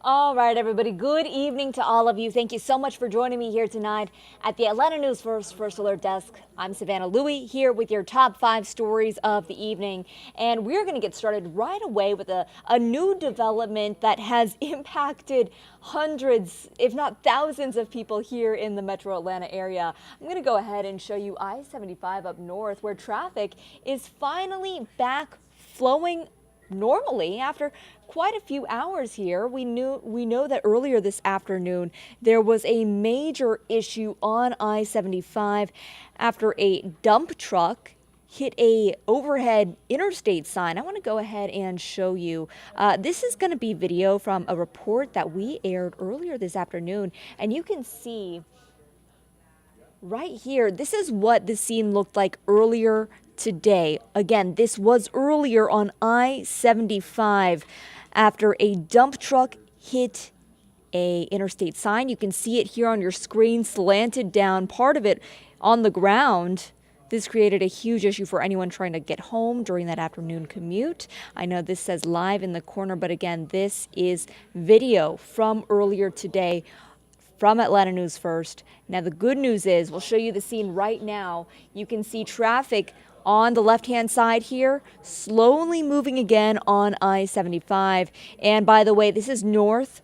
All right, everybody. Good evening to all of you. Thank you so much for joining me here tonight at the Atlanta News First Alert Desk. I'm Savannah Louie here with your top 5 stories of the evening. And we're going to get started right away with a new development that has impacted hundreds, if not thousands of people here in the metro Atlanta area. I'm going to go ahead and show you I-75 up north, where traffic is finally back flowing normally after quite a few hours here. We know that earlier this afternoon there was a major issue on I-75 after a dump truck hit a overhead interstate sign. I want to go ahead and show you. This is going to be video from a report that we aired earlier this afternoon, and you can see right here, this is what the scene looked like earlier today. Again, this was earlier on I-75 after a dump truck hit a interstate sign. You can see it here on your screen, slanted down, part of it on the ground. This created a huge issue for anyone trying to get home during that afternoon commute. I know this says live in the corner, but again, this is video from earlier today from Atlanta News First. Now, the good news is we'll show you the scene right now. You can see traffic on the left-hand side here, slowly moving again on I-75. And by the way, this is north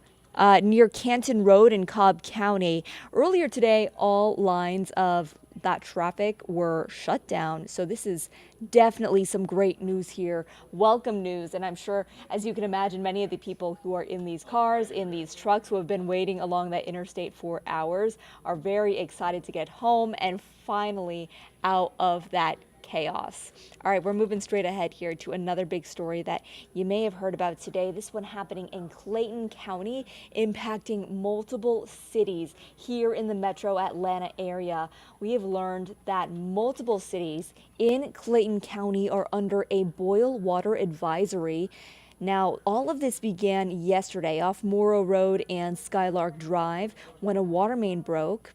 near Canton Road in Cobb County. Earlier today, all lines of that traffic were shut down. So this is definitely some great news here. Welcome news. And I'm sure, as you can imagine, many of the people who are in these cars, in these trucks, who have been waiting along that interstate for hours are very excited to get home and finally out of that chaos. All right, we're moving straight ahead here to another big story that you may have heard about today. This one happening in Clayton County, impacting multiple cities here in the metro Atlanta area. We have learned that multiple cities in Clayton County are under a boil water advisory. Now, all of this began yesterday off Morrow Road and Skylark Drive when a water main broke.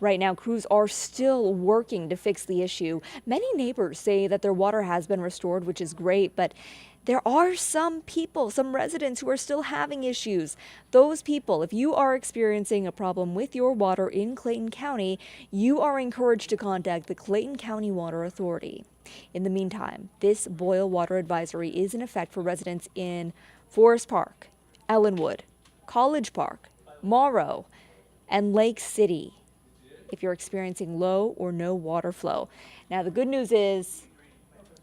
Right now, crews are still working to fix the issue. Many neighbors say that their water has been restored, which is great, but there are some people, some residents who are still having issues. Those people, if you are experiencing a problem with your water in Clayton County, you are encouraged to contact the Clayton County Water Authority. In the meantime, this boil water advisory is in effect for residents in Forest Park, Ellenwood, College Park, Morrow, and Lake City if you're experiencing low or no water flow. Now, the good news is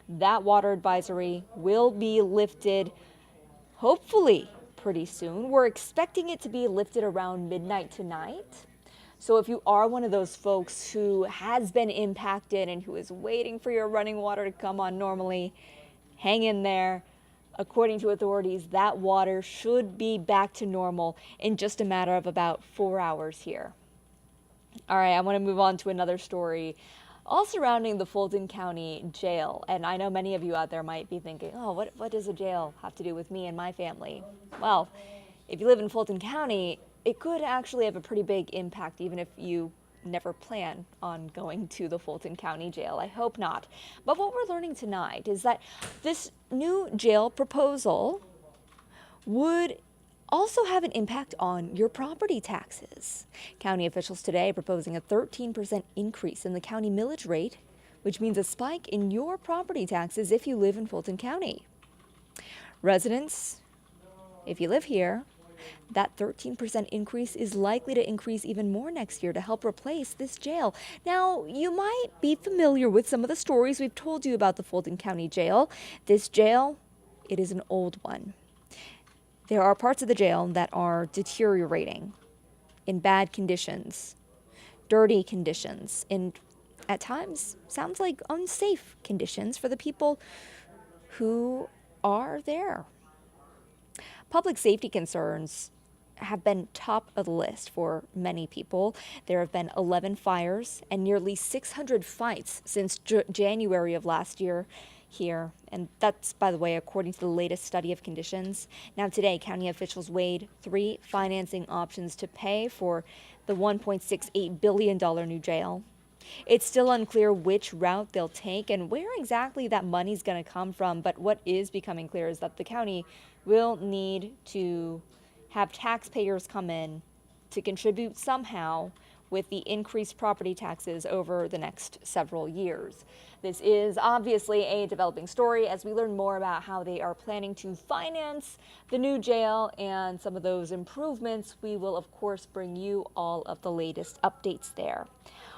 that water advisory will be lifted hopefully pretty soon. We're expecting it to be lifted around midnight tonight. So if you are one of those folks who has been impacted and who is waiting for your running water to come on normally, hang in there. According to authorities, that water should be back to normal in just a matter of about 4 hours here. All right, I want to move on to another story, all surrounding the Fulton County Jail. And I know many of you out there might be thinking, oh, what does a jail have to do with me and my family? Well, if you live in Fulton County, it could actually have a pretty big impact, even if you never plan on going to the Fulton County Jail. I hope not. But what we're learning tonight is that this new jail proposal would also have an impact on your property taxes. County officials today proposing a 13% increase in the county millage rate, which means a spike in your property taxes if you live in Fulton County. Residents, if you live here, that 13% increase is likely to increase even more next year to help replace this jail. Now, you might be familiar with some of the stories we've told you about the Fulton County Jail. This jail, it is an old one. There are parts of the jail that are deteriorating, in bad conditions, dirty conditions, and at times sounds like unsafe conditions for the people who are there. Public safety concerns have been top of the list for many people. There have been 11 fires and nearly 600 fights since January of last year here. And that's, by the way, according to the latest study of conditions. Now, today, county officials weighed 3 financing options to pay for the $1.68 billion new jail. It's still unclear which route they'll take and where exactly that money's going to come from. But what is becoming clear is that the county will need to have taxpayers come in to contribute somehow with the increased property taxes over the next several years. This is obviously a developing story as we learn more about how they are planning to finance the new jail and some of those improvements. We will, of course, bring you all of the latest updates there.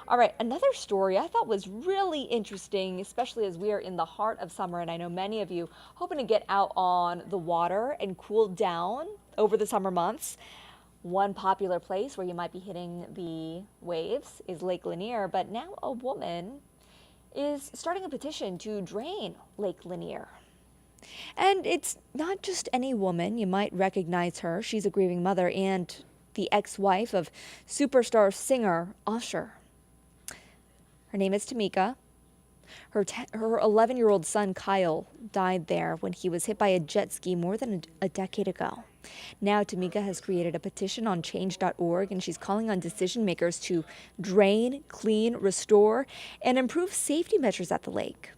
All right, another story I thought was really interesting, especially as we are in the heart of summer, and I know many of you hoping to get out on the water and cool down over the summer months. One popular place where you might be hitting the waves is Lake Lanier, but now a woman is starting a petition to drain Lake Lanier. And it's not just any woman. You might recognize her. She's a grieving mother and the ex-wife of superstar singer Usher. Her name is Tamika. Her 11-year-old son, Kyle, died there when he was hit by a jet ski more than a decade ago. Now, Tamika has created a petition on change.org, and she's calling on decision makers to drain, clean, restore, and improve safety measures at the lake.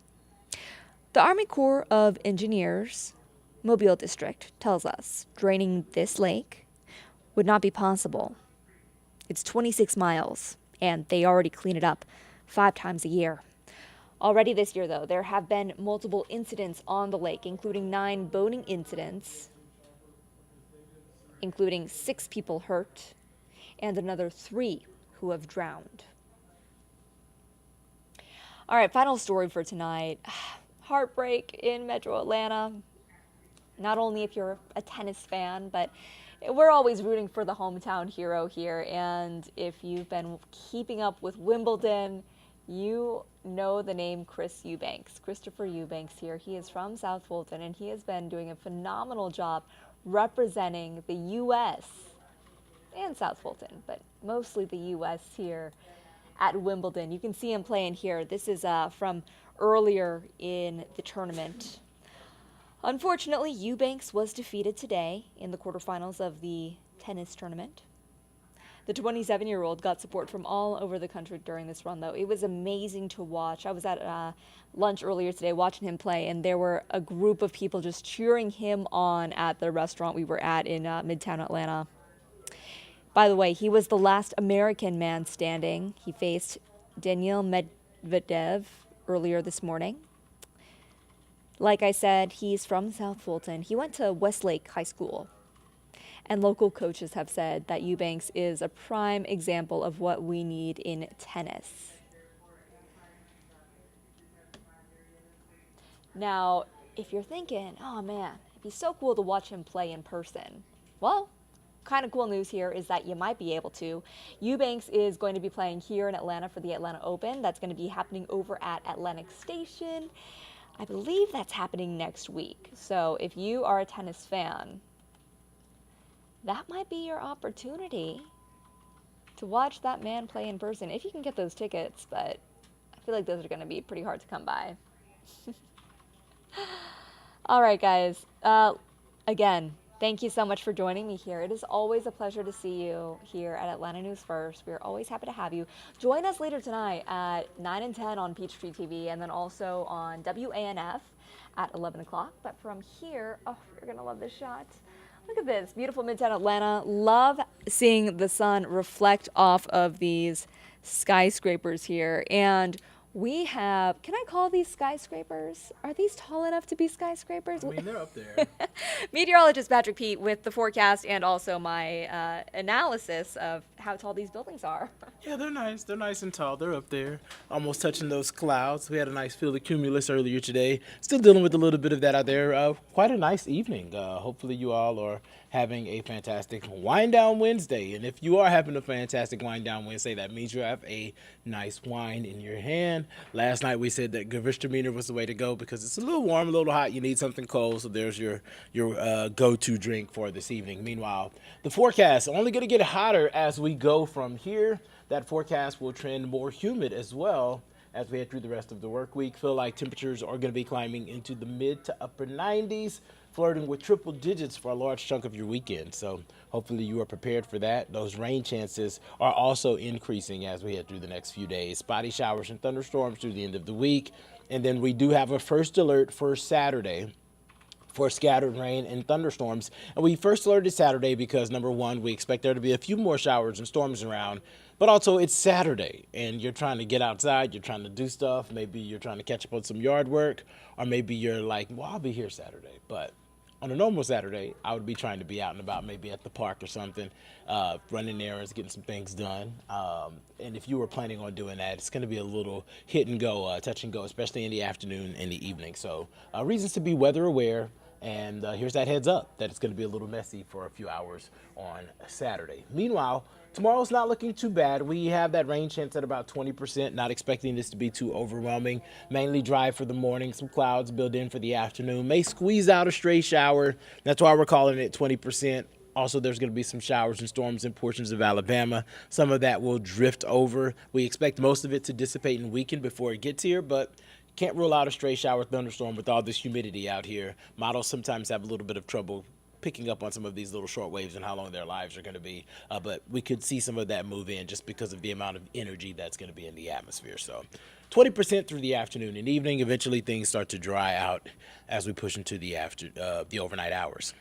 The Army Corps of Engineers Mobile District tells us draining this lake would not be possible. It's 26 miles, and they already clean it up 5 times a year. Already this year, though, there have been multiple incidents on the lake, including 9 boating incidents, including 6 people hurt and another 3 who have drowned. All right, final story for tonight. Heartbreak in Metro Atlanta. Not only if you're a tennis fan, but we're always rooting for the hometown hero here. And if you've been keeping up with Wimbledon, you know the name Christopher Eubanks here. He is from South Fulton, and he has been doing a phenomenal job representing the U.S. and South Fulton, but mostly the U.S. here at Wimbledon. You can see him playing here. This is from earlier in the tournament. Unfortunately, Eubanks was defeated today in the quarterfinals of the tennis tournament. The 27-year-old got support from all over the country during this run, though. It was amazing to watch. I was at lunch earlier today watching him play, and there were a group of people just cheering him on at the restaurant we were at in Midtown Atlanta. By the way, he was the last American man standing. He faced Daniil Medvedev earlier this morning. Like I said, he's from South Fulton. He went to Westlake High School. And local coaches have said that Eubanks is a prime example of what we need in tennis. Now, if you're thinking, oh man, it'd be so cool to watch him play in person. Well, kind of cool news here is that you might be able to. Eubanks is going to be playing here in Atlanta for the Atlanta Open. That's going to be happening over at Atlantic Station. I believe that's happening next week. So if you are a tennis fan, that might be your opportunity to watch that man play in person, if you can get those tickets, but I feel like those are going to be pretty hard to come by. All right, guys. Again, thank you so much for joining me here. It is always a pleasure to see you here at Atlanta News First. We're always happy to have you. Join us later tonight at 9 and 10 on Peachtree TV, and then also on WANF at 11 o'clock. But from here, oh, you're going to love this shot. Look at this, beautiful Midtown Atlanta. Love seeing the sun reflect off of these skyscrapers here. And we have, can I call these skyscrapers? Are these tall enough to be skyscrapers? I mean, they're up there. Meteorologist Patrick Pete with the forecast and also my analysis of how tall these buildings are. Yeah, they're nice. They're nice and tall. They're up there, almost touching those clouds. We had a nice field of cumulus earlier today. Still dealing with a little bit of that out there. Quite a nice evening. Hopefully you all are having a fantastic wind down Wednesday. And if you are having a fantastic wind down Wednesday, that means you have a nice wine in your hand. Last night we said that Gewürztraminer was the way to go because it's a little warm, a little hot. You need something cold, so there's your go-to drink for this evening. Meanwhile, the forecast only going to get hotter as we go from here. That forecast will trend more humid as well as we head through the rest of the work week. Feel like temperatures are going to be climbing into the mid to upper 90s, flirting with triple digits for a large chunk of your weekend. So hopefully you are prepared for that. Those rain chances are also increasing as we head through the next few days. Spotty showers and thunderstorms through the end of the week. And then we do have a first alert for Saturday for scattered rain and thunderstorms. And we first alerted Saturday because, number one, we expect there to be a few more showers and storms around, but also it's Saturday and you're trying to get outside, you're trying to do stuff. Maybe you're trying to catch up on some yard work, or maybe you're like, well, I'll be here Saturday. But on a normal Saturday, I would be trying to be out and about, maybe at the park or something, running errands, getting some things done. And if you were planning on doing that, it's going to be a little hit and go, touch and go, especially in the afternoon and the evening. So reasons to be weather aware. And here's that heads up that it's going to be a little messy for a few hours on Saturday. Meanwhile, tomorrow's not looking too bad. We have that rain chance at about 20%, not expecting this to be too overwhelming. Mainly dry for the morning, some clouds build in for the afternoon. May squeeze out a stray shower. That's why we're calling it 20%. Also, there's going to be some showers and storms in portions of Alabama. Some of that will drift over. We expect most of it to dissipate and weaken before it gets here, but can't rule out a stray shower thunderstorm with all this humidity out here. Models sometimes have a little bit of trouble picking up on some of these little short waves and how long their lives are going to be. But we could see some of that move in just because of the amount of energy that's going to be in the atmosphere. So 20% through the afternoon and evening. Eventually things start to dry out as we push into the overnight hours.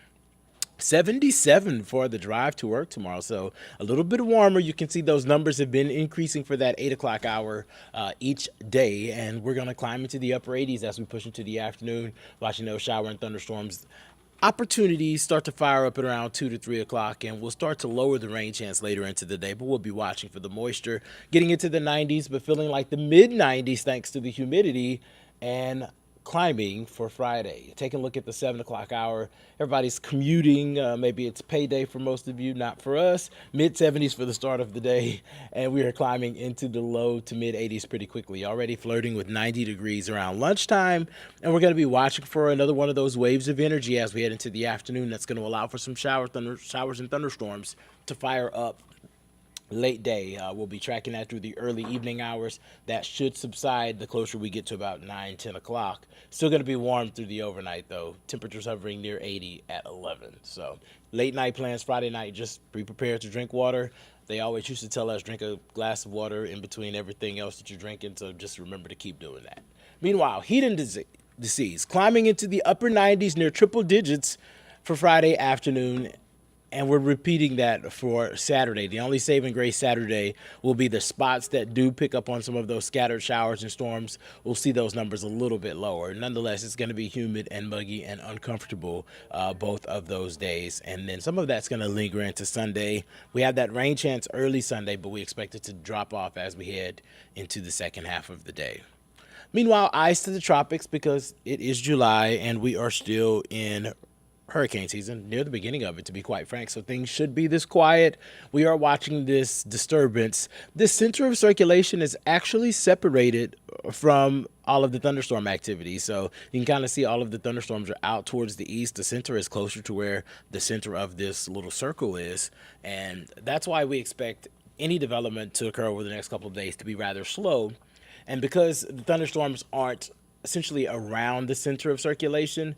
77 for the drive to work tomorrow, so a little bit warmer. You can see those numbers have been increasing for that 8 o'clock hour each day, and we're going to climb into the upper 80s as we push into the afternoon, watching those shower and thunderstorms. Opportunities start to fire up at around 2 to 3 o'clock, and we'll start to lower the rain chance later into the day, but we'll be watching for the moisture, getting into the 90s, but feeling like the mid 90s thanks to the humidity, and climbing for Friday. Taking a look at the 7 o'clock hour. Everybody's commuting. Maybe it's payday for most of you, not for us. Mid 70s for the start of the day. And we are climbing into the low to mid 80s pretty quickly. Already flirting with 90 degrees around lunchtime. And we're going to be watching for another one of those waves of energy as we head into the afternoon. That's going to allow for some showers and thunderstorms to fire up late day. We'll be tracking that through the early evening hours. That should subside the closer we get to about 9-10 o'clock. Still going to be warm through the overnight, though. Temperatures hovering near 80 at 11. So late night plans Friday night, just be prepared to drink water. They always used to tell us drink a glass of water in between everything else that you're drinking, so just remember to keep doing that. Meanwhile, heat and disease climbing into the upper 90s near triple digits for Friday afternoon. And we're repeating that for Saturday. The only saving grace Saturday will be the spots that do pick up on some of those scattered showers and storms. We'll see those numbers a little bit lower. Nonetheless, it's going to be humid and muggy and uncomfortable both of those days. And then some of that's going to linger into Sunday. We have that rain chance early Sunday, but we expect it to drop off as we head into the second half of the day. Meanwhile, eyes to the tropics because it is July and we are still in hurricane season, near the beginning of it, to be quite frank, so things should be this quiet. We are watching this disturbance. This center of circulation is actually separated from all of the thunderstorm activity, so you can kind of see all of the thunderstorms are out towards the east. The center is closer to where the center of this little circle is, and that's why we expect any development to occur over the next couple of days to be rather slow. And because the thunderstorms aren't essentially around the center of circulation,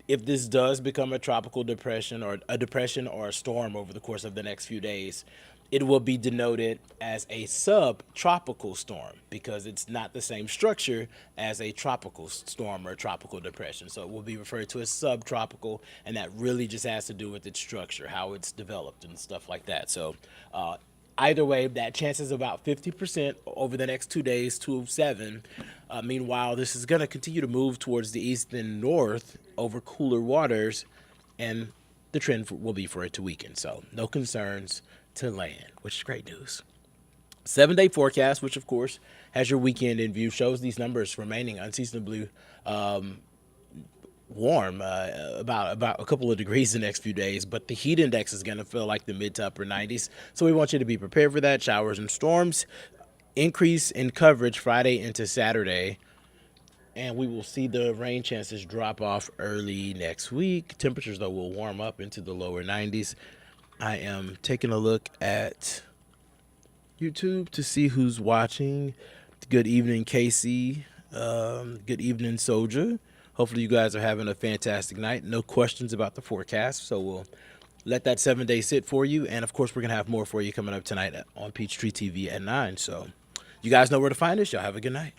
if this does become a tropical depression or a storm over the course of the next few days, it will be denoted as a subtropical storm because it's not the same structure as a tropical storm or tropical depression. So it will be referred to as subtropical, and that really just has to do with its structure, how it's developed and stuff like that. So either way, that chance is about 50% over the next 2 days, 2-7. Meanwhile, this is going to continue to move towards the east and north over cooler waters, and the trend will be for it to weaken. So no concerns to land, which is great news. 7-day forecast, which of course has your weekend in view, shows these numbers remaining unseasonably warm, about a couple of degrees the next few days, but the heat index is going to feel like the mid to upper 90s. So we want you to be prepared for that. Showers and storms, increase in coverage Friday into Saturday, and we will see the rain chances drop off early next week. Temperatures, though, will warm up into the lower 90s. I am taking a look at YouTube to see who's watching. Good evening, Casey. Good evening, Soldier. Hopefully you guys are having a fantastic night. No questions about the forecast, so we'll let that 7-day sit for you. And, of course, we're going to have more for you coming up tonight on Peachtree TV at 9. So you guys know where to find us. Y'all have a good night.